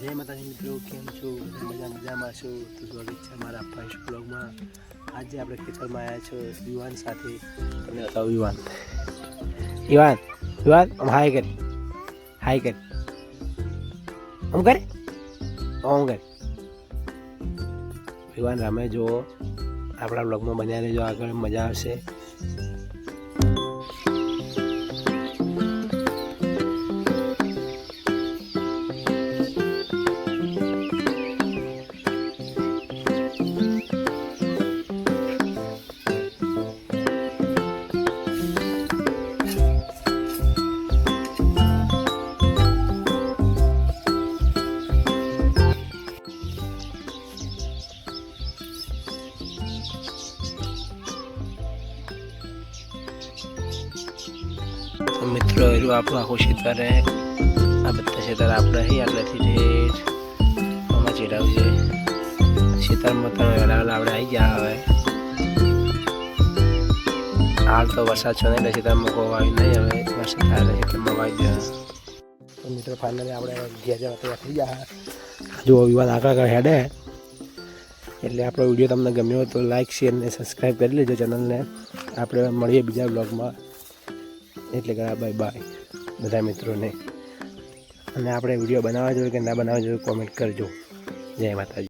જય માતાજી મિત્રો, કેમ છો? મજામાં છો? તો સ્વાગત છે અમારા ફર્સ્ટ બ્લોગમાં. આજે આપણે ખેતરમાં આવ્યા છો યુવાન સાથે. તમને બતાવું યુવાન આમ હાય કર આમ કર યુવાન રમે. જો આપણા બ્લોગમાં બન્યા રહેજો, આગળ મજા આવશે. મિત્રો એનું આપણું આખું ક્ષેત્ર રહે. આ બધા ક્ષેત્ર આપણે આટલાથી ઠેઠ આમાં ચેડાવું છે. ક્ષેત્રમાં તો આપણે આવી ગયા. હવે હાલ તો વરસાદ છે ને એટલે ક્ષેત્રમાં કોઈ વાવી નહીં. હવે વરસાદ થાય એટલે ક્ષેત્રમાં વાવી ગયા. તો મિત્રો ફાઇનલી આપણે ઘેર જવા તૈયાર થઈ ગયા. જો વિવાદ આગળ હેડે એટલે આપણો વિડીયો તમને ગમ્યો હોય તો લાઇક શેર અને સબસ્ક્રાઈબ કરી લેજો ચેનલને. આપણે મળીએ બીજા બ્લોગમાં. એટલે કે બાય બધા મિત્રોને. અને આપણે વિડીયો બનાવવા જોઈએ કે ના બનાવવા જોઈએ કોમેન્ટ કરજો. જય માતાજી.